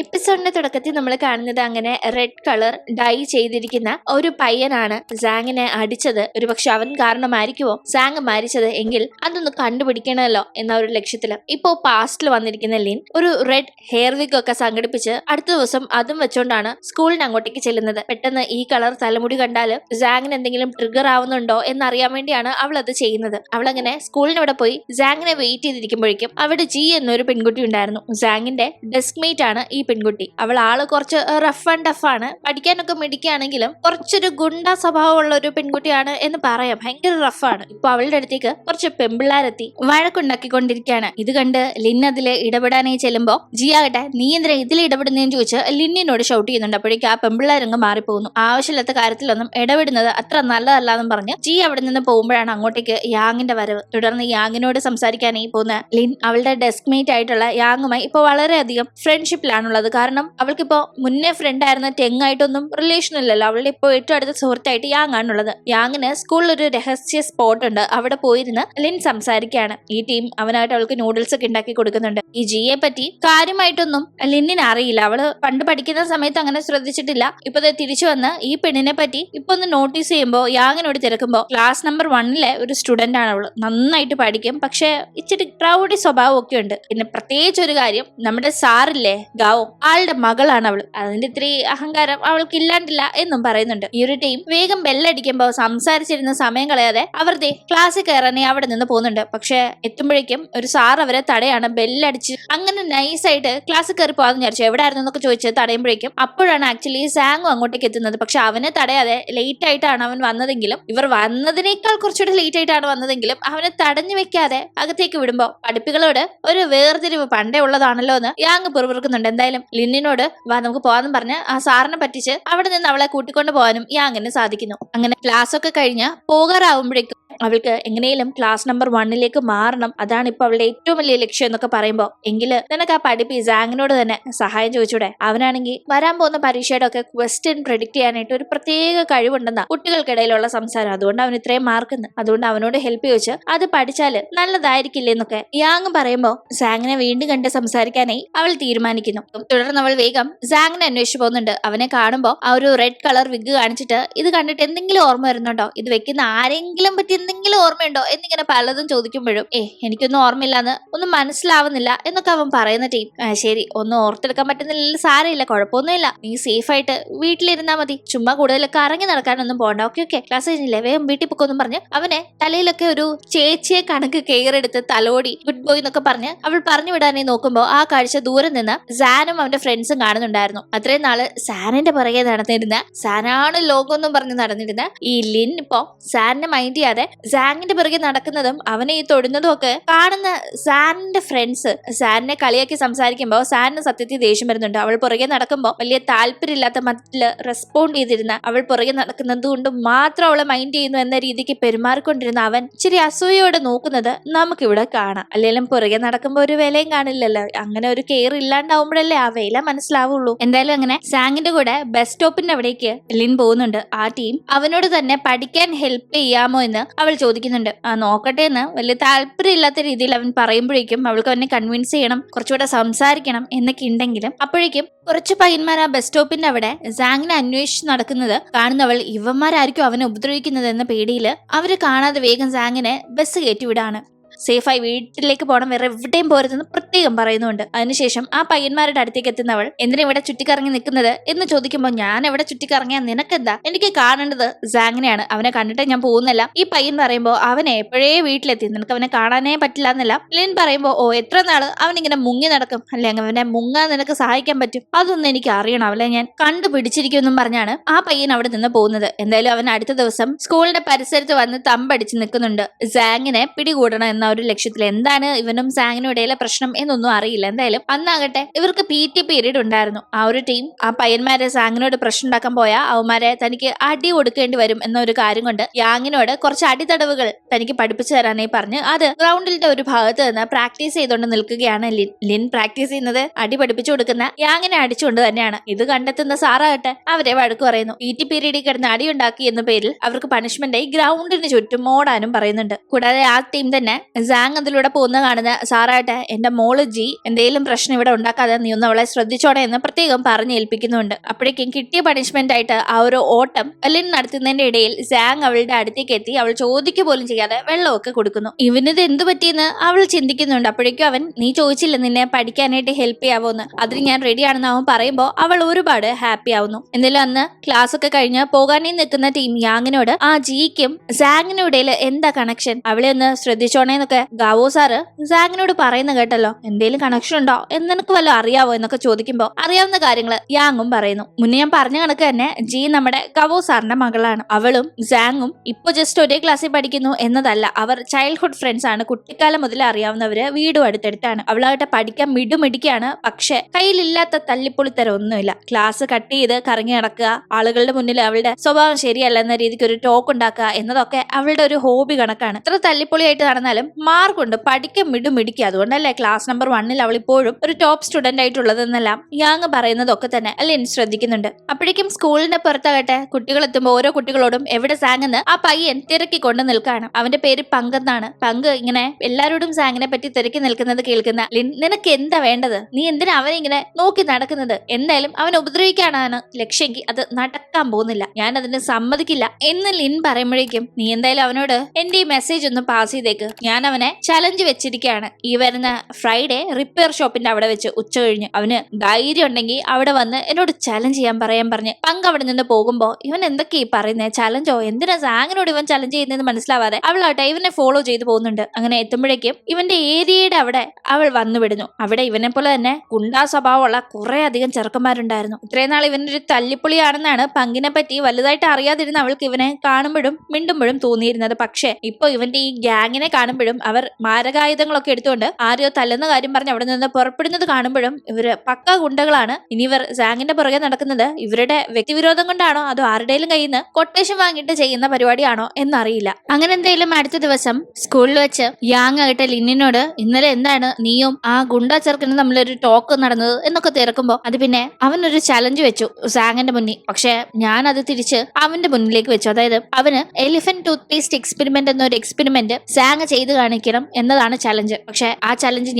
എപ്പിസോഡിന്റെ തുടക്കത്തിൽ നമ്മൾ കാണുന്നത് അങ്ങനെ റെഡ് കളർ ഡൈ ചെയ്തിരിക്കുന്ന ഒരു പയ്യനാണ് സാങ്ങിനെ അടിച്ചത്. ഒരുപക്ഷെ അവൻ കാരണമായിരിക്കുമോ സാങ് മരിച്ചത് എങ്കിൽ അതൊന്ന് കണ്ടുപിടിക്കണമല്ലോ എന്ന ഒരു ലക്ഷ്യത്തില് ഇപ്പോ പാസ്റ്റിൽ വന്നിരിക്കുന്ന ലിൻ ഒരു റെഡ് ഹെയർ വിഗ് ഒക്കെ സംഘടിപ്പിച്ച് അടുത്ത ദിവസം അതും വെച്ചോണ്ടാണ് സ്കൂളിന് അങ്ങോട്ടേക്ക് ചെല്ലുന്നത്. പെട്ടെന്ന് ഈ കളർ തലമുടി കണ്ടാല് സാങ്ങിന് എന്തെങ്കിലും ട്രിഗർ ആവുന്നുണ്ടോ എന്നറിയാൻ വേണ്ടിയാണ് അവൾ അത് ചെയ്യുന്നത്. അവൾ അങ്ങനെ സ്കൂളിനവിടെ പോയി സാങ്ങിനെ വെയിറ്റ് ചെയ്തിരിക്കുമ്പോഴേക്കും അവിടെ ജി എന്നൊരു പെൺകുട്ടി ഉണ്ടായിരുന്നു. സാങ്ങിന്റെ ഡെസ്ക് മേറ്റ് ആണ് ഈ പെൺകുട്ടി. അവൾ ആള് കുറച്ച് റഫ് ആൻഡ് ടഫ് ആണ്, പഠിക്കാനൊക്കെ മിടിക്കുകയാണെങ്കിലും കുറച്ചൊരു ഗുണ്ട സ്വഭാവമുള്ള ഒരു പെൺകുട്ടിയാണ് എന്ന് പറയാം. ഭയങ്കര റഫാണ്. ഇപ്പൊ അവളുടെ അടുത്തേക്ക് കുറച്ച് പെമ്പിള്ളാരെത്തി വഴക്കുണ്ടാക്കിക്കൊണ്ടിരിക്കുകയാണ്. ഇത് കണ്ട് ലിൻ അതില് ഇടപെടാനായി ചെല്ലുമ്പോ ജി ആകട്ടെ നീ എന്തിനാ ഇതിൽ ഇടപെടുന്നതെന്ന് ചോദിച്ച് ലിന്നിനോട് ഷൗട്ട് ചെയ്യുന്നുണ്ട്. അപ്പോഴേക്കും ആ പെമ്പിള്ളാരങ്ങ് മാറിപ്പോകുന്നു. ആവശ്യമില്ലാത്ത കാര്യത്തിലൊന്നും ഇടപെടുന്നത് അത്ര നല്ലതല്ലാന്നും പറഞ്ഞ് ജി അവിടെ നിന്ന് പോകുമ്പോഴാണ് അങ്ങോട്ടേക്ക് യാങ്ങിന്റെ വരവ്. തുടർന്ന് യാങ്ങിനോട് സംസാരിക്കാനായി പോകുന്ന ലിൻ അവളുടെ ഡെസ്ക് മേറ്റ് ആയിട്ടുള്ള യാങ്ങുമായി ഇപ്പൊ വളരെയധികം ഫ്രണ്ട്ഷിപ്പിലാണുള്ളത്. കാരണം അവൾക്കിപ്പോ മുന്നേ ഫ്രണ്ട് ആയിരുന്ന ടെങ്ങായിട്ടൊന്നും റിലേഷൻ ഇല്ലല്ലോ. അവളുടെ ഇപ്പോൾ ഏറ്റവും അടുത്ത സുഹൃത്തായിട്ട് യാങ് ആണുള്ളത്. യാങ്ങിന് സ്കൂളിൽ ഒരു രഹസ്യ സ്പോട്ട് ഉണ്ട്. അവിടെ പോയിരുന്ന് ലിൻ സംസാരിക്കുകയാണ്. ഈ ടീം അവനായിട്ട് അവൾക്ക് നൂഡിൽസ് ഒക്കെ ഉണ്ടാക്കി കൊടുക്കുന്നുണ്ട്. ഈ ജിയെ പറ്റി കാര്യമായിട്ടൊന്നും ലിന്നിന് അറിയില്ല. അവള് പണ്ട് പഠിക്കുന്ന സമയത്ത് അങ്ങനെ ശ്രദ്ധിച്ചിട്ടില്ല. ഇപ്പൊ തിരിച്ചു വന്ന് ഈ പെണ്ണിനെ പറ്റി ഇപ്പൊ ഒന്ന് നോട്ടീസ് ചെയ്യുമ്പോ യാങ്ങിനോട് തിരക്കുമ്പോ ക്ലാസ് നമ്പർ 1 ഒരു സ്റ്റുഡന്റ് ആണ് അവള്. നന്നായിട്ട് പഠിക്കും, പക്ഷെ ഇച്ചിരി ക്രൗഡി സ്വഭാവം ഒക്കെ ഉണ്ട്. പിന്നെ പ്രത്യേകിച്ച് ഒരു കാര്യം, നമ്മുടെ സാറില്ലേ ഗാവോ, ആളുടെ മകളാണ് അവള്. അതിന്റെ ഇത്തിരി അഹങ്കാരം അവൾക്ക് ഇല്ലാണ്ടില്ല എന്നും പറയുന്നുണ്ട്. ഈ ഒരു ടീം വേഗം ബെല്ലടിക്കുമ്പോ സംസാരിച്ചിരുന്ന സമയം കളയാതെ അവർ ക്ലാസ്സിൽ കയറാനേ അവിടെ നിന്ന് പോകുന്നുണ്ട്. പക്ഷെ എത്തുമ്പോഴേക്കും ഒരു സാർ അവരെ തടയാണ്. ബെല്ലടിച്ച് അങ്ങനെ നൈസായിട്ട് ക്ലാസ്സിൽ കയറി പോകാന്ന് വിചാരിച്ചു. എവിടെയായിരുന്നു എന്നൊക്കെ ചോദിച്ച് തടയുമ്പോഴേക്കും അപ്പോഴാണ് ആക്ച്വലി സാങ്ങും അങ്ങോട്ടേക്ക് എത്തുന്നത്. പക്ഷെ അവനെ തടയാതെ ലേറ്റ് ആയിട്ടാണ് അവൻ വന്നതെങ്കിലും, ഇവർ വന്നതിനേക്കാൾ കുറച്ചുകൂടി ലേറ്റ് ആയിട്ടാണ് വന്നതെങ്കിലും അവനെ തടഞ്ഞു വെക്കാതെ അകത്തേക്ക് വിടുമ്പോ പഠിപ്പികളോട് ഒരു വേർതിരിവ് പണ്ടേ ഉള്ളതാണല്ലോ എന്ന് യാങ് പിറുപിറുക്കുന്നുണ്ട്. എന്തായാലും ലിന്നിനോട് വാ നമുക്ക് പോകാന്ന് പറഞ്ഞ് ആ സാറിനെ പറ്റിച്ച് അവിടെ നിന്ന് അവളെ കൂട്ടിക്കൊണ്ട് പോകാനും യാങ്ങിന് സാധിക്കുന്നു. അങ്ങനെ ക്ലാസ് ഒക്കെ കഴിഞ്ഞ് പോകാറാവുമ്പോഴേക്കും അവൾക്ക് എങ്ങനെയും ക്ലാസ് നമ്പർ 1 മാറണം, അതാണ് ഇപ്പൊ അവളുടെ ഏറ്റവും വലിയ ലക്ഷ്യം എന്നൊക്കെ പറയുമ്പോ, എങ്കില് നിനക്ക് ആ പഠിപ്പി സാങ്ങിനോട് തന്നെ സഹായം ചോദിച്ചൂടെ? അവനാണെങ്കിൽ വരാൻ പോകുന്ന പരീക്ഷയുടെ ഒക്കെ ക്വസ്റ്റ്യൻ പ്രെഡിക്ട് ചെയ്യാനായിട്ട് ഒരു പ്രത്യേക കഴിവുണ്ടെന്നാ കുട്ടികൾക്കിടയിലുള്ള സംസാരം. അതുകൊണ്ട് അവൻ ഇത്രയും മാർക്കുന്നു. അതുകൊണ്ട് അവനോട് ഹെൽപ്പ് ചോദിച്ച് അത് പഠിച്ചാല് നല്ലതായിരിക്കില്ലേ എന്നൊക്കെ യാങ് പറയുമ്പോ സാങ്ങിനെ വീണ്ടും കണ്ട് സംസാരിക്കാനായി അവൾ തീരുമാനിക്കുന്നു. തുടർന്ന് അവൾ വേഗം സാങ്ങിനെ അന്വേഷിച്ചു പോകുന്നുണ്ട്. അവനെ കാണുമ്പോ ആ ഒരു റെഡ് കളർ വിഗ് കാണിച്ചിട്ട് ഇത് കണ്ടിട്ട് എന്തെങ്കിലും ഓർമ്മ വരുന്നുണ്ടോ, ഇത് വെക്കുന്ന ആരെങ്കിലും പറ്റി എന്തെങ്കിലും ഓർമ്മയുണ്ടോ എന്നിങ്ങനെ പലതും ചോദിക്കുമ്പോഴും എനിക്കൊന്നും ഓർമ്മയില്ലാന്ന് ഒന്നും മനസ്സിലാവുന്നില്ല എന്നൊക്കെ അവൻ പറയുന്ന ടീം ശരി ഒന്നും ഓർത്തെടുക്കാൻ പറ്റുന്നില്ല, സാരമില്ല, കുഴപ്പമൊന്നുമില്ല, നീ സേഫ് ആയിട്ട് വീട്ടിലിരുന്നാ മതി, ചുമ്മാ കൂടുതലൊക്കെ ഇറങ്ങി നടക്കാനൊന്നും പോകണ്ട, ഓക്കെ ക്ലാസ് കഴിഞ്ഞില്ലേ വേഗം വീട്ടിൽ പൊക്കൊന്നും പറഞ്ഞ് അവനെ തലയിലൊക്കെ ഒരു ചേച്ചിയെ കണക്ക് കെയർ എടുത്ത് തലോടി ഗുഡ് ബോയ് എന്നൊക്കെ പറഞ്ഞ് അവൾ പറഞ്ഞു വിടാനായി നോക്കുമ്പോ ആ കാഴ്ച ദൂരെ നിന്ന് സാനും അവന്റെ ഫ്രണ്ട്സും കാണുന്നുണ്ടായിരുന്നു. അത്രയും നാള് സാനിന്റെ പുറകെ നടന്നിരുന്ന, സാനാണ് ലോകം എന്നും പറഞ്ഞ് നടന്നിരുന്ന ഈ ലിൻ ഇപ്പോ സാനിനെ മൈൻഡ് ചെയ്യാതെ സാങ്ങിന്റെ പിറകെ നടക്കുന്നതും അവനെ ഈ തൊടുന്നതും ഒക്കെ കാണുന്ന സാനിന്റെ ഫ്രണ്ട്സ് സാനിനെ കളിയാക്കി സംസാരിക്കുമ്പോ സാനിന് സത്യത്തിൽ ദേഷ്യം വരുന്നുണ്ട്. അവൾ പുറകെ നടക്കുമ്പോ വലിയ താല്പര്യമില്ലാത്ത മറ്റില് റെസ്പോണ്ട് ചെയ്തിരുന്ന അവൾ പുറകെ നടക്കുന്നത് കൊണ്ട് മാത്രം അവളെ മൈൻഡ് ചെയ്യുന്നു എന്ന രീതിക്ക് പെരുമാറിക്കൊണ്ടിരുന്ന അവൻ ഇച്ചിരി അസൂയോടെ നോക്കുന്നത് നമുക്കിവിടെ കാണാം. അല്ലെങ്കിലും പുറകെ നടക്കുമ്പോ ഒരു വിലയും കാണില്ലല്ലോ. അങ്ങനെ ഒരു കെയർ ഇല്ലാണ്ടാവുമ്പോഴല്ലേ ആ വില മനസ്സിലാവുള്ളൂ. എന്തായാലും അങ്ങനെ സാങ്ങിന്റെ കൂടെ ബസ് സ്റ്റോപ്പിന്റെ അവിടേക്ക് ലിൻ പോകുന്നുണ്ട്. ആ ടീം അവനോട് തന്നെ പഠിക്കാൻ ഹെൽപ്പ് ചെയ്യാമോ എന്ന് അവൾ ചോദിക്കുന്നുണ്ട്. നോക്കട്ടെ എന്ന് വലിയ താല്പര്യമില്ലാത്ത രീതിയിൽ അവൻ പറയുമ്പോഴേക്കും അവൾക്ക് അവനെ കൺവിൻസ് ചെയ്യണം, കുറച്ചുകൂടെ സംസാരിക്കണം എന്നൊക്കെ ഉണ്ടെങ്കിലും അപ്പോഴേക്കും കുറച്ച് പയ്യന്മാർ ആ ബസ് സ്റ്റോപ്പിന്റെ അവിടെ സാങ്ങിനെ അന്വേഷിച്ച് നടക്കുന്നത് കാണുന്നവൾ ഇവന്മാരായിരിക്കും അവനെ ഉപദ്രവിക്കുന്നത് എന്ന പേടിയില് അവര് കാണാതെ വേഗം സാങ്ങിനെ ബസ് കയറ്റി വിടാണ്. സേഫായി വീട്ടിലേക്ക് പോകണം, വേറെ എവിടെയും പോരുതെന്ന് പ്രത്യേകം പറയുന്നുണ്ട്. അതിനുശേഷം ആ പയ്യന്മാരുടെ അടുത്തേക്ക് എത്തുന്നവൾ എന്തിനാ ഇവിടെ ചുറ്റിക്കറങ്ങി നിൽക്കുന്നത് എന്ന് ചോദിക്കുമ്പോൾ, ഞാൻ എവിടെ ചുറ്റിക്കറങ്ങിയാ നിനക്കെന്താ, എനിക്ക് കാണേണ്ടത് സാങ്ങിനെയാണ്, അവനെ കണ്ടിട്ട് ഞാൻ പോകുന്നില്ല. ഈ പയ്യൻ പറയുമ്പോ അവനെ എപ്പോഴേ വീട്ടിലെത്തി, നിനക്ക് അവനെ കാണാനേ പറ്റില്ല എന്നല്ല. ലിൻ പറയുമ്പോ എത്ര നാള് അവനിങ്ങനെ മുങ്ങി നടക്കും, അല്ലെങ്കിൽ അവനെ മുങ്ങാൻ നിനക്ക് സഹായിക്കാൻ പറ്റും, അതൊന്നും എനിക്ക് അറിയണം, അവളെ ഞാൻ കണ്ടുപിടിച്ചിരിക്കുമെന്നും പറഞ്ഞാണ് ആ പയ്യൻ അവിടെ നിന്ന് പോകുന്നത്. എന്തായാലും അവൻ അടുത്ത ദിവസം സ്കൂളിന്റെ പരിസരത്ത് വന്ന് തമ്പടിച്ച് നിൽക്കുന്നുണ്ട്. സാങ്ങിനെ പിടികൂടണം എന്ന ഒരു ലക്ഷ്യത്തിൽ. എന്താണ് ഇവനും സാങ്ങിനും ഇടയിലെ പ്രശ്നം എന്നൊന്നും അറിയില്ല. എന്തായാലും അന്നാകട്ടെ ഇവർക്ക് PT പീരീഡ് ഉണ്ടായിരുന്നു. ആ ഒരു ടീം ആ പയ്യന്മാരെ സാങ്ങിനോട് പ്രശ്നം ഉണ്ടാക്കാൻ പോയാൽ അവന്മാരെ തനിക്ക് അടി കൊടുക്കേണ്ടി വരും എന്നൊരു കാര്യം കൊണ്ട് യാങ്ങിനോട് കുറച്ച് അടിത്തടവുകൾ തനിക്ക് പഠിപ്പിച്ചു തരാനായി പറഞ്ഞ് അത് ഗ്രൗണ്ടിന്റെ ഒരു ഭാഗത്ത് നിന്ന് പ്രാക്ടീസ് ചെയ്തുകൊണ്ട് നിൽക്കുകയാണ് ലിൻ. ലിൻ പ്രാക്ടീസ് ചെയ്യുന്നത് അടി പഠിപ്പിച്ചു കൊടുക്കുന്ന യാങ്ങിനെ അടിച്ചുകൊണ്ട് തന്നെയാണ്. ഇത് കണ്ടെത്തുന്ന സാറാകട്ടെ അവരെ വഴക്ക് പറയുന്നു. PT പീരീഡിൽ കിടന്ന് അടി ഉണ്ടാക്കി എന്ന പേരിൽ അവർക്ക് പണിഷ്മെന്റായി ഗ്രൗണ്ടിന് ചുറ്റും ഓടാനും പറയുന്നുണ്ട്. കൂടാതെ ആ ടീം തന്നെ സാങ് അതിലൂടെ പോകുന്ന കാണുന്ന സാറായിട്ട് എന്റെ മോള് ജി എന്തെങ്കിലും പ്രശ്നം ഇവിടെ ഉണ്ടാക്കാതെ നീ ഒന്ന് അവളെ ശ്രദ്ധിച്ചോടെ എന്ന് പ്രത്യേകം പറഞ്ഞ് ഏൽപ്പിക്കുന്നുണ്ട്. അപ്പോഴേക്കും കിട്ടിയ പണിഷ്മെന്റ് ആയിട്ട് ആ ഒരു ഓട്ടം ലിൻ നടത്തുന്നതിന്റെ ഇടയിൽ സാങ് അവളുടെ അടുത്തേക്ക് എത്തി അവൾ ചോദിക്കുക പോലും ചെയ്യാതെ വെള്ളമൊക്കെ കൊടുക്കുന്നു. ഇവനിത് എന്തു പറ്റിയെന്ന് അവൾ ചിന്തിക്കുന്നുണ്ട്. അപ്പോഴേക്കും അവൻ നീ ചോദിച്ചില്ല നിന്നെ പഠിക്കാനായിട്ട് ഹെൽപ്പ് ചെയ്യാവോന്ന്, അതിന് ഞാൻ റെഡിയാണെന്ന് അവൻ പറയുമ്പോൾ അവൾ ഒരുപാട് ഹാപ്പി ആവുന്നു. എന്നാലും അന്ന് ക്ലാസ് ഒക്കെ കഴിഞ്ഞ് പോകാനേ നിൽക്കുന്ന ടീം യാങ്ങിനോട് ആ ജിക്കും സാങ്ങിനും ഇടയിൽ എന്താ കണക്ഷൻ, അവളെ ഒന്ന് ശ്രദ്ധിച്ചോണേന്നൊക്കെ ഗാവോ സാറ് സാങ്ങിനോട് പറയുന്ന കേട്ടല്ലോ, എന്തേലും കണക്ഷൻ ഉണ്ടോ എന്ന് നിനക്ക് വല്ലതും അറിയാവോ എന്നൊക്കെ ചോദിക്കുമ്പോൾ അറിയാവുന്ന കാര്യങ്ങൾ യാങ്ങും പറയുന്നു. മുന്നേ ഞാൻ പറഞ്ഞ കണക്ക് തന്നെ ജി നമ്മുടെ ഗവോ സാറിന്റെ മകളാണ്. അവളും സാങ്ങും ഇപ്പൊ ജസ്റ്റ് ഒരേ ക്ലാസ്സിൽ പഠിക്കുന്നു എന്നതല്ല, അവർ ചൈൽഡ്ഹുഡ് ഫ്രണ്ട്സ് ആണ്. കുട്ടിക്കാലം മുതൽ അറിയാവുന്നവര്, വീടും അടുത്തടുത്താണ്. അവളായിട്ട് പഠിക്കാൻ മിടുമിടിക്കാണ്. പക്ഷെ കയ്യിലില്ലാത്ത തല്ലിപ്പൊളിത്തരം ഒന്നുമില്ല. ക്ലാസ് കട്ട് ചെയ്ത് കറങ്ങി നടക്കുക, ആളുകളുടെ മുന്നിൽ അവളുടെ സ്വഭാവം ശരിയല്ല എന്ന രീതിക്ക് ഒരു ടോക്ക് ഉണ്ടാക്കുക എന്നതൊക്കെ അവളുടെ ഒരു ഹോബി കണക്കാണ്. ഇത്ര തല്ലിപ്പൊളിയായിട്ട് നടന്നാലും മാർക്കുണ്ട്, പഠിക്കാൻ മിടുമിടിക്കുക. അതുകൊണ്ടല്ലേ ക്ലാസ് നമ്പർ 1 അവൾ ഇപ്പോഴും ഒരു ടോപ്പ് സ്റ്റുഡന്റ് ആയിട്ടുള്ളതെന്നെല്ലാം യാങ് പറയുന്നതൊക്കെ തന്നെ ലിൻ ശ്രദ്ധിക്കുന്നുണ്ട്. അപ്പോഴേക്കും സ്കൂളിന്റെ പുറത്താകട്ടെ കുട്ടികൾ എത്തുമ്പോൾ ഓരോ കുട്ടികളോടും എവിടെ സാങ് എന്ന് ആ പയ്യൻ തിരക്കിക്കൊണ്ട് നിൽക്കാണ്. അവന്റെ പേര് പങ്ക് എന്നാണ്. പങ്ക് ഇങ്ങനെ എല്ലാവരോടും സാങ്ങിനെ പറ്റി തിരക്കി നിൽക്കുന്നത് കേൾക്കുന്ന ലിൻ, നിനക്ക് എന്താ വേണ്ടത്, നീ എന്തിനാ അവനെ ഇങ്ങനെ നോക്കി നടക്കുന്നത്, എന്തായാലും അവൻ ഉപദ്രവിക്കാനാണ് ലക്ഷ്യമെങ്കിൽ അത് നടക്കാൻ പോകുന്നില്ല, ഞാൻ അതിന് സമ്മതിക്കില്ല എന്ന് ലിൻ പറയുമ്പോഴേക്കും നീ എന്തായാലും അവനോട് എന്റെ ഈ മെസ്സേജ് ഒന്ന് പാസ് ചെയ്തേക്ക്, ഞാൻ അവനെ ചലഞ്ച് വെച്ചിരിക്കുകയാണ്. ഈ വരുന്ന ഫ്രൈഡേ റിപ്പയർ ഷോപ്പിന്റെ അവിടെ വെച്ച് ഉച്ച കഴിഞ്ഞ് അവന് ധൈര്യം ഉണ്ടെങ്കിൽ അവിടെ വന്ന് എന്നോട് ചലഞ്ച് ചെയ്യാൻ പറയാൻ പറഞ്ഞ് പങ്ക് അവിടെ നിന്ന് പോകുമ്പോ ഇവൻ എന്തൊക്കെയാ പറയുന്നത്, ചലഞ്ചോ, എന്തിനാ സാങ്ങിനോട് ഇവൻ ചലഞ്ച് ചെയ്യുന്നതെന്ന് മനസ്സിലാവാതെ അവളാട്ടെ ഇവനെ ഫോളോ ചെയ്തു പോകുന്നുണ്ട്. അങ്ങനെ എത്തുമ്പോഴേക്കും ഇവന്റെ ഏരിയയുടെ അവിടെ അവൾ വന്നു വിടുന്നു. അവിടെ ഇവനെ പോലെ തന്നെ ഗുണ്ടാ സ്വഭാവമുള്ള കുറെ അധികം ചെറുക്കന്മാരുണ്ടായിരുന്നു. ഇത്രയും നാൾ ഇവനൊരു തല്ലിപ്പൊളിയാണെന്നാണ് പങ്കിനെ പറ്റി വലുതായിട്ട് അറിയാതിരുന്ന അവൾക്ക് ഇവനെ കാണുമ്പോഴും മിണ്ടുമ്പോഴും തോന്നിയിരുന്നത്. പക്ഷെ ഇപ്പൊ ഇവന്റെ ഈ ഗ്യാങ്ങിനെ കാണുമ്പോഴും അവർ മാരകായുധങ്ങളൊക്കെ എടുത്തുകൊണ്ട് ആരെയോ തല്ലുന്ന കാര്യം പറഞ്ഞ് അവിടെ നിന്ന് പുറപ്പെടുന്നത് കാണുമ്പോഴും ഇവര് പക്ക ഗുണ്ടകളാണ്. ഇനി ഇവർ സാങ്ങിന്റെ പുറകെ നടക്കുന്നത് ഇവരുടെ വ്യക്തിവിരോധം കൊണ്ടാണോ അതോ ആരുടെയും കയ്യിൽ നിന്ന് കൊട്ടേഷൻ വാങ്ങിയിട്ട് ചെയ്യുന്ന പരിപാടിയാണോ എന്നറിയില്ല. അങ്ങനെ എന്തായാലും അടുത്ത ദിവസം സ്കൂളിൽ വെച്ച് യാങ് ആയിട്ട് ലിന്നിനോട് ഇന്നലെ എന്താണ് നീയും ആ ഗുണ്ട ചെറുക്കനും തമ്മിലൊരു ടോക്ക് നടന്നത് എന്നൊക്കെ തിരക്കുമ്പോ അത് പിന്നെ അവനൊരു ചലഞ്ച് വെച്ചു സാങ്ങിന്റെ മുന്നിൽ. പക്ഷെ ഞാൻ അത് തിരിച്ച് അവന്റെ മുന്നിലേക്ക് വെച്ചു. അതായത് അവന് എലിഫന്റ് ടൂത്ത് പേസ്റ്റ് എക്സ്പെരിമെന്റ് എന്നൊരു എക്സ്പെരിമെന്റ് സാങ് ചെയ്ത് കാണിക്കണം എന്നതാണ് ചലഞ്ച്. പക്ഷെ ആ ചലഞ്ച്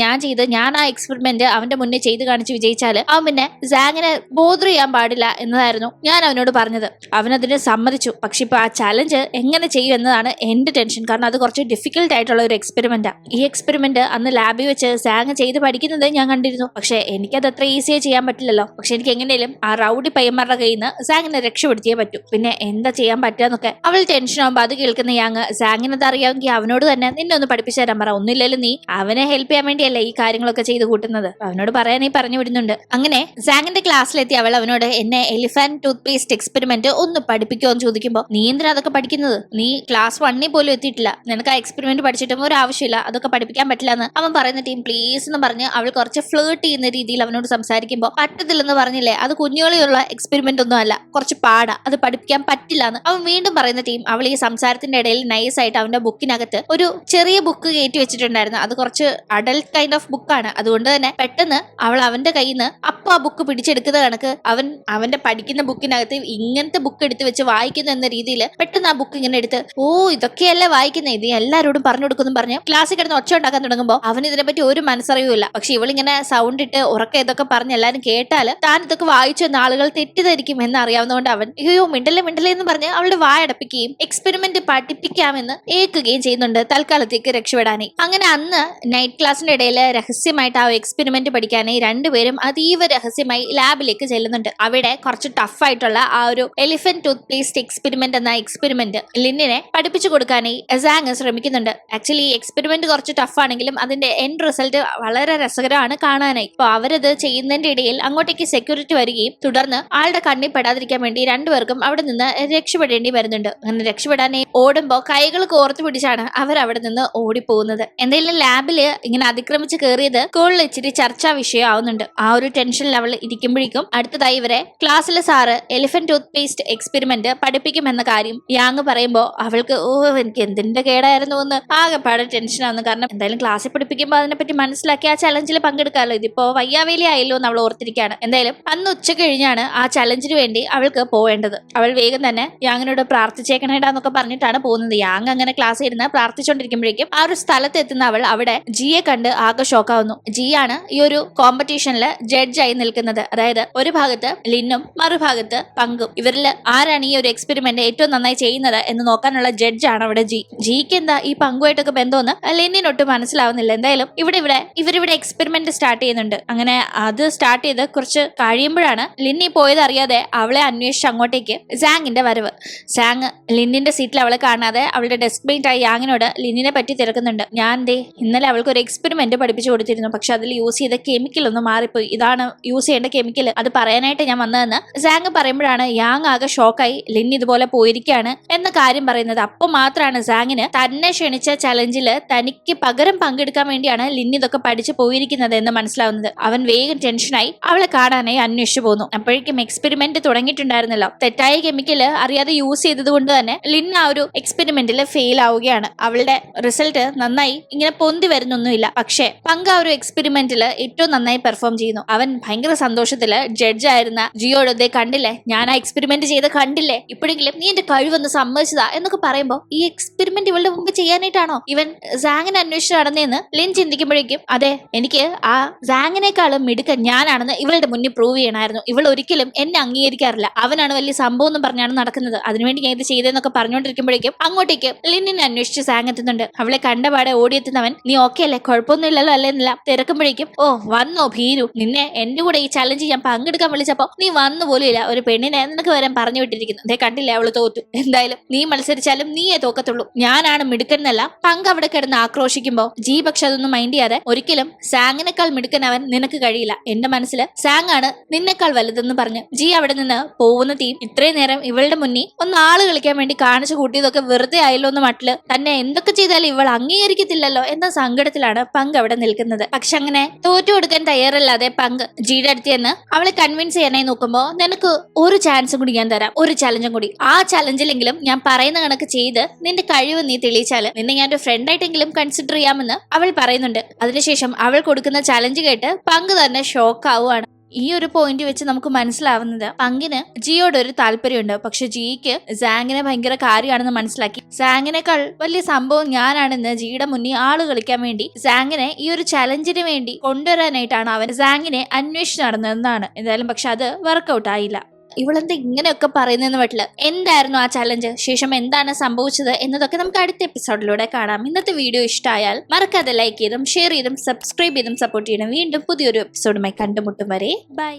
ഞാൻ ആ എക്സ്പെരിമെന്റ് അവന്റെ മുന്നിൽ ചെയ്ത് കാണിച്ച് വിജയിച്ചാല് അവൻ പിന്നെ സാങ്ങിനെ ബോധർ ചെയ്യാൻ പാടില്ല എന്നതായിരുന്നു ഞാൻ അവനോട് പറഞ്ഞത്. അവനതിന് സമ്മതിച്ചു. പക്ഷെ ഇപ്പൊ ആ ചലഞ്ച് എങ്ങനെ ചെയ്യും എന്നതാണ് എന്റെ ടെൻഷൻ. കാരണം അത് കുറച്ച് ഡിഫിക്കൽട്ട് ആയിട്ടുള്ള ഒരു എക്സ്പെരിമെന്റാ. ഈ എക്സ്പെരിമെന്റ് അന്ന് ലാബിൽ വെച്ച് സാങ് ചെയ്ത് പഠിക്കുന്നത് ഞാൻ കണ്ടിരുന്നു. പക്ഷെ എനിക്കത് അത്ര ഈസിയായി ചെയ്യാൻ പറ്റില്ലല്ലോ. പക്ഷെ എനിക്ക് എങ്ങനെയും ആ റൗഡി പയ്യന്മാരുടെ കയ്യിൽ നിന്ന് സാങ്ങിനെ രക്ഷപ്പെടുത്തിയേ പറ്റൂ. പിന്നെ എന്താ ചെയ്യാൻ പറ്റുക അവൾ ടെൻഷൻ ആകുമ്പോൾ അത് കേൾക്കുന്ന യാങ് സാങ്ങിനത് അറിയാമെങ്കിൽ അവനോട് തന്നെ നിന്നെ ഒന്ന് പഠിപ്പിച്ചു തരാൻ പറ. ഒന്നുമില്ലല്ലോ നീ അവനെ ഹെൽപ്പ് ചെയ്യാൻ വേണ്ടിയല്ലേ ഈ കാര്യങ്ങളൊക്കെ ചെയ്ത് കൂട്ടുന്നത്. അവനോട് പറയാൻ ഈ പറഞ്ഞു വിടുന്നുണ്ട്. അങ്ങനെ സാങ്ങിന്റെ ക്ലാസ്സിലെത്തി അവൾ അവനോട് എന്നെ എലിഫന്റ് ടൂത്ത് പേസ്റ്റ് എക്സ്പെരിമെന്റ് ഒന്ന് പഠിപ്പിക്കുമോ എന്ന് ചോദിക്കുമ്പോൾ നീ എന്തിനാ അതൊക്കെ പഠിക്കുന്നത്, നീ ക്ലാസ് 1 പോലും എത്തിയിട്ടില്ല, നിനക്ക് ആ എക്സ്പെരിമെന്റ് പഠിച്ചിട്ടും ഒരു ആവശ്യമില്ല, അതൊക്കെ പഠിപ്പിക്കാൻ പറ്റില്ല എന്ന് അവൻ പറയുന്ന ടീം പ്ലീസ് എന്ന് പറഞ്ഞ് അവൾ കുറച്ച് ഫ്ലേർട്ട് ചെയ്യുന്ന രീതിയിൽ അവനോട് സംസാരിക്കുമ്പോൾ പറ്റത്തില്ലെന്ന് പറഞ്ഞില്ലേ, അത് കുഞ്ഞോളിയുള്ള എക്സ്പെരിമെന്റ് ഒന്നും അല്ല, കുറച്ച് പാടാ, അത് പഠിപ്പിക്കാൻ പറ്റില്ല എന്ന് അവൻ വീണ്ടും പറയുന്ന ടീം അവൾ ഈ സംസാരത്തിന്റെ ഇടയിൽ നൈസായിട്ട് അവന്റെ ബുക്കിനകത്ത് ഒരു ചെറിയ ബുക്ക് കയറ്റി വെച്ചിട്ടുണ്ടായിരുന്നു. അത് കുറച്ച് അഡൽട്ട് കൈൻഡ് ഓഫ് ബുക്കാണ്. അതുകൊണ്ട് തന്നെ പെട്ടെന്ന് അവൾ അവന്റെ കയ്യിൽ നിന്ന് അപ്പൊ ആ ബുക്ക് പിടിച്ചെടുക്കുന്ന കണക്ക് അവന്റെ പഠിക്കുന്ന ബുക്കിനകത്ത് ഇങ്ങനത്തെ ബുക്ക് എടുത്ത് വെച്ച് വായിക്കുന്നു എന്ന രീതിയിൽ പെട്ടെന്ന് ആ ബുക്ക് ഇങ്ങനെ എടുത്ത് ഓ ഇതൊക്കെയല്ലേ വായിക്കുന്നത്, ഇത് എല്ലാവരോടും പറഞ്ഞു കൊടുക്കുന്നു പറഞ്ഞ് ക്ലാസ്സിൽ കിടന്ന് ഒച്ച ഉണ്ടാക്കാൻ തുടങ്ങുമ്പോൾ അവൻ ഇതിനെപ്പറ്റി ഒരു മനസ്സറിയുമില്ല. പക്ഷെ ഇവളിങ്ങനെ സൗണ്ട് ഇട്ട് ഉറക്കെ ഇതൊക്കെ പറഞ്ഞ് എല്ലാവരും കേട്ടാല് താൻ ഇതൊക്കെ വായിച്ചു എന്ന ആളുകൾ തെറ്റിദ്ധരിക്കും എന്ന് അറിയാവുന്നതുകൊണ്ട് അവൻ അയ്യോ മിണ്ടല്ലേ എന്ന് പറഞ്ഞ് അവളുടെ വായടപ്പിക്കുകയും എക്സ്പെരിമെന്റ് പഠിപ്പിക്കാമെന്ന് ഏൽക്കുകയും ചെയ്യുന്നുണ്ട് തൽക്കാലത്തേക്ക് രക്ഷപ്പെടാനേ. അങ്ങനെ അന്ന് നൈറ്റ് ക്ലാസ്സിന്റെ ഇടയിൽ രഹസ്യമായിട്ട് ആ എക്സ്പെരിമെന്റ് പഠിക്കാനായി രണ്ടുപേരും അതീവ രഹസ്യമായി ലാബിലേക്ക് ചെല്ലുന്നുണ്ട്. അവിടെ കുറച്ച് ടഫായിട്ടുള്ള ആ ഒരു എലിഫന്റ് ടൂത്ത് പേസ്റ്റ് എക്സ്പെരിമെന്റ് എന്ന എക്സ്പെരിമെന്റ് ലിന്നിനെ പഠിപ്പിച്ചു കൊടുക്കാനായി സാങ് ശ്രമിക്കുന്നുണ്ട്. ആക്ച്വലി ഈ എക്സ്പെരിമെന്റ് കുറച്ച് ടഫാണെങ്കിലും അതിന്റെ എൻഡ് റിസൾട്ട് വളരെ രസകരമാണ് കാണാനായി. അപ്പൊ അവരത് ചെയ്യുന്നതിന്റെ ഇടയിൽ അങ്ങോട്ടേക്ക് സെക്യൂരിറ്റി വരികയും തുടർന്ന് ആളുടെ കണ്ണിൽ പെടാതിരിക്കാൻ വേണ്ടി രണ്ടുപേർക്കും അവിടെ നിന്ന് രക്ഷപ്പെടേണ്ടി വരുന്നുണ്ട്. അങ്ങനെ രക്ഷപ്പെടാനായി ഓടുമ്പോൾ കൈകൾ കോർത്തു പിടിച്ചാണ് അവർ അവിടെ നിന്ന് ഓടിപ്പോകുന്നത്. എന്തായാലും ലാബില് ഇങ്ങനെ അതിക്രമിച്ച് കയറിയത് സ്കൂളിൽ ഇച്ചിരി ചർച്ചാ വിഷയമാവുന്നുണ്ട്. ആ ഒരു ടെൻഷൻ ലെവൽ ഇരിക്കുമ്പോഴേക്കും അടുത്തതായി ഇവരെ ക്ലാസ്സിലെ സാറ് എലിഫന്റ് ടൂത്ത് പേസ്റ്റ് എക്സ്പെരിമെന്റ് പഠിപ്പിക്കുമെന്ന കാര്യം യാങ് പറയുമ്പോൾ അവൾക്ക് ഓ എനിക്ക് എന്തിന്റെ കേടായിരുന്നു എന്ന് ആകെപ്പാടെ ടെൻഷൻ ആവുന്നു. കാരണം എന്തായാലും ക്ലാസ്സിൽ പഠിപ്പിക്കുമ്പോൾ അതിനെപ്പറ്റി മനസ്സിലാക്കി ആ ചലഞ്ചിൽ പങ്കെടുക്കാമല്ലോ, ഇതിപ്പോ വയ്യാവേലി ആയല്ലോ എന്ന് അവൾ ഓർത്തിരിക്കുകയാണ്. എന്തായാലും അന്ന് ഉച്ച കഴിഞ്ഞാണ് ആ ചലഞ്ചിന് വേണ്ടി അവൾക്ക് പോവേണ്ടത്. അവൾ വേഗം തന്നെ യാങ്ങിനോട് പ്രാർത്ഥിച്ചേക്കണേടാന്നൊക്കെ പറഞ്ഞിട്ടാണ് പോകുന്നത്. യാങ് അങ്ങനെ ക്ലാസ് ഇരുന്ന് പ്രാർത്ഥിച്ചുകൊണ്ടിരിക്കുമ്പോഴേക്കും ആ ഒരു സ്ഥലത്ത് എത്തുന്ന അവൾ അവിടെ ജിയെ കണ്ട് ആകെ ഷോക്കാവുന്നു. ജിയാണ് ഈ ഒരു കോമ്പറ്റീഷനിൽ ജഡ്ജായി നിൽക്കുന്നത്. അതായത് ഒരു ഭാഗത്ത് ലിന്നും മറുഭാഗത്ത് പങ്കും. ഇവരിൽ ആരാണ് ഈ ഒരു എക്സ്പെരിമെന്റ് ഏറ്റവും നന്നായി ചെയ്യുന്നത് എന്ന് നോക്കാനുള്ള ജഡ്ജാണ് അവിടെ ജിക്ക് എന്താ ഈ പങ്കുമായിട്ടൊക്കെ ബന്ധമെന്ന് ലിന്നിനൊട്ട് മനസ്സിലാവുന്നില്ല. എന്തായാലും ഇവരിവിടെ എക്സ്പെരിമെന്റ് സ്റ്റാർട്ട് ചെയ്യുന്നുണ്ട്. അങ്ങനെ അത് സ്റ്റാർട്ട് ചെയ്ത് കുറച്ച് കഴിയുമ്പോഴാണ് ലിന്നി പോയത് അറിയാതെ അവളെ അന്വേഷിച്ച് അങ്ങോട്ടേക്ക് സാങ്ങിന്റെ വരവ്. സാങ് ലിന്നിന്റെ സീറ്റിൽ അവളെ കാണാതെ അവളുടെ ഡെസ്ക് മെയിറ്റ് ആയി യാങ്ങിനോട് ലിന്നിനെ പറ്റി തിരക്കുന്നുണ്ട്. ഇന്നലെ അവൾക്ക് ഒരു എക്സ്പെരിമെന്റ് പഠിപ്പിച്ചു കൊടുത്തിരുന്നു. പക്ഷെ അതിൽ യൂസ് ചെയ്ത കെമിക്കൽ ഒന്ന് മാറിപ്പോയി. ഇതാണ് യൂസ് ചെയ്യേണ്ട കെമിക്കൽ, അത് പറയാനായിട്ട് ഞാൻ വന്നതെന്ന് സാങ് പറയുമ്പോഴാണ് യാങ് ആകെ ഷോക്കായി ലിന്നി ഇതുപോലെ പോയിരിക്കുകയാണ് എന്ന കാര്യം പറയുന്നത്. അപ്പൊ മാത്രമാണ് സാങ്ങിന് തന്നെ ക്ഷണിച്ച ചലഞ്ചില് തനിക്ക് പകരം പങ്കെടുക്കാൻ വേണ്ടിയാണ് ലിന്നി ഇതൊക്കെ പഠിച്ചു പോയിരിക്കുന്നത് എന്ന് മനസ്സിലാവുന്നത്. അവൻ വേഗം ടെൻഷനായി അവളെ കാണാനായി അന്വേഷിച്ചു പോന്നു. അപ്പോഴേക്കും എക്സ്പെരിമെന്റ് തുടങ്ങിയിട്ടുണ്ടായിരുന്നല്ലോ. തെറ്റായ കെമിക്കല് അറിയാതെ യൂസ് ചെയ്തത് കൊണ്ട് തന്നെ ലിൻ ആ ഒരു എക്സ്പെരിമെന്റിൽ ഫെയിൽ ആവുകയാണ്. അവളുടെ റിസൾട്ട് നന്നായി ഇങ്ങനെ പൊന്തി വരുന്നൊന്നുമില്ല. പക്ഷെ പങ്ക ആ ഒരു എക്സ്പെരിമെന്റിൽ ഏറ്റവും നന്നായി പെർഫോം ചെയ്യുന്നു. അവൻ ഭയങ്കര സന്തോഷത്തില് ജഡ്ജായിരുന്ന ജിയോട് ദേ കണ്ടില്ലേ, ഞാൻ ആ എക്സ്പെരിമെന്റ് ചെയ്ത് കണ്ടില്ലേ, ഇപ്പോഴെങ്കിലും നീ എന്റെ കഴിവൊന്ന് സമ്മതിച്ചതാ എന്നൊക്കെ പറയുമ്പോ ഈ എക്സ്പെരിമെന്റ് ഇവളുടെ മുമ്പ് ചെയ്യാനായിട്ടാണോ ഇവൻ സാങ്ങിനെ അന്വേഷിച്ച് നടന്നതെന്ന് ലിൻ ചിന്തിക്കുമ്പോഴേക്കും അതെ, എനിക്ക് ആ സാങ്ങിനേക്കാളും മിടുക്കൻ ഞാനാണെന്ന് ഇവളുടെ മുന്നിൽ പ്രൂവ് ചെയ്യണമായിരുന്നു. ഇവൾ ഒരിക്കലും എന്നെ അംഗീകരിക്കാറില്ല. അവനാണ് വലിയ സംഭവം എന്ന് പറഞ്ഞാണ് നടക്കുന്നത്. അതിനുവേണ്ടി ഞാൻ ഇത് ചെയ്തെന്നൊക്കെ പറഞ്ഞുകൊണ്ടിരിക്കുമ്പോഴേക്കും അങ്ങോട്ടേക്ക് ലിന്നിനെ അന്വേഷിച്ച് സാങ് എത്തുന്നുണ്ട്. അവളെ കണ്ടപാടെ ഓടിയെത്തുന്നവൻ നീ ഓക്കെ അല്ലേ, കുഴപ്പമൊന്നുമില്ലല്ലോ അല്ലേന്നില്ല തിരക്കുമ്പോഴേക്കും ഓ വന്നോ ഭീരു, നിന്നെ എന്റെ കൂടെ ഈ ചലഞ്ച് ഞാൻ പങ്കെടുക്കാൻ വിളിച്ചപ്പോ നീ വന്നു പോലും ഇല്ല. ഒരു പെണ്ണിനെ നിനക്ക് വരാൻ പറഞ്ഞു വിട്ടിരിക്കുന്നു. അതേ കണ്ടില്ലേ, അവള് തോറ്റു. എന്തായാലും നീ മത്സരിച്ചാലും നീയേ തോക്കത്തുള്ളൂ, ഞാനാണ് മിടുക്കൻ എന്നല്ല പങ്ക് അവിടെ കിടന്ന് ആക്രോശിക്കുമ്പോ ജി പക്ഷെ അതൊന്നും മൈൻഡ് ചെയ്യാതെ ഒരിക്കലും സാങ്ങിനേക്കാൾ മിടുക്കനവൻ നിനക്ക് കഴിയില്ല, എന്റെ മനസ്സിൽ സാങ് ആണ് നിന്നെക്കാൾ വലുതെന്ന് പറഞ്ഞ് ജി അവിടെ നിന്ന് പോകുന്ന ടീം ഇത്രയും നേരം ഇവളുടെ മുന്നിൽ ഒന്ന് ആള് കളിക്കാൻ വേണ്ടി കാണിച്ചു കൂട്ടിയതൊക്കെ വെറുതെ ആയല്ലോ എന്ന് മട്ടില് തന്നെ എന്തൊക്കെ ചെയ്താലും ഇവൾ അംഗീകരിക്കത്തില്ലല്ലോ എന്ന സങ്കടത്തിലാണ് പങ്ക് അവിടെ നിൽക്കുന്നത്. പക്ഷെ അങ്ങനെ തോറ്റു കൊടുക്കാൻ തയ്യാറല്ലാതെ പങ്ക് ജിയുടെ അടുത്ത് എന്ന് അവളെ കൺവിൻസ് ചെയ്യാനായി നോക്കുമ്പോ നിനക്ക് ഒരു ചാൻസും കൂടി ഞാൻ തരാം, ഒരു ചലഞ്ചും കൂടി. ആ ചലഞ്ചിലെങ്കിലും ഞാൻ പറയുന്ന കണക്ക് ചെയ്ത് നിന്റെ കഴിവ് നീ തെളിയിച്ചാല് നിന്നെ ഞാൻ ഒരു ഫ്രണ്ട് ആയിട്ടെങ്കിലും കൺസിഡർ ചെയ്യാമെന്ന് അവൾ പറയുന്നുണ്ട്. അതിനുശേഷം അവൾ കൊടുക്കുന്ന ചലഞ്ച് കേട്ട് പങ്ക് തന്നെ ഷോക്ക് ആവുകയാണ്. ഈ ഒരു പോയിന്റ് വെച്ച് നമുക്ക് മനസ്സിലാവുന്നത് പങ്കിന് ജിയോട് ഒരു താല്പര്യമുണ്ട്. പക്ഷെ ജിക്ക് സാങ്ങിനെ ഭയങ്കര കാര്യമാണെന്ന് മനസ്സിലാക്കി സാങ്ങിനേക്കാൾ വലിയ സംഭവം ഞാനാണെന്ന് ജിയുടെ മുന്നിൽ ആള് കളിക്കാൻ വേണ്ടി സാങ്ങിനെ ഈ ഒരു ചലഞ്ചിന് വേണ്ടി കൊണ്ടുവരാനായിട്ടാണ് അവൻ സാങ്ങിനെ അന്വേഷിച്ച് നടന്നതെന്നാണ്. എന്തായാലും പക്ഷെ അത് വർക്കൗട്ട് ആയില്ല. ഇവളെന്താ ഇങ്ങനെയൊക്കെ പറയുന്നതെന്ന് പറ്റില്ല. എന്തായിരുന്നു ആ ചലഞ്ച്, ശേഷം എന്താണ് സംഭവിച്ചത് എന്നതൊക്കെ നമുക്ക് അടുത്ത എപ്പിസോഡിലൂടെ കാണാം. ഇന്നത്തെ വീഡിയോ ഇഷ്ടമായാൽ മറക്കാതെ ലൈക്ക് ചെയ്തും ഷെയർ ചെയ്തും സബ്സ്ക്രൈബ് ചെയ്തും സപ്പോർട്ട് ചെയ്യണം. വീണ്ടും പുതിയൊരു എപ്പിസോഡുമായി കണ്ടുമുട്ടും വരെ ബൈ.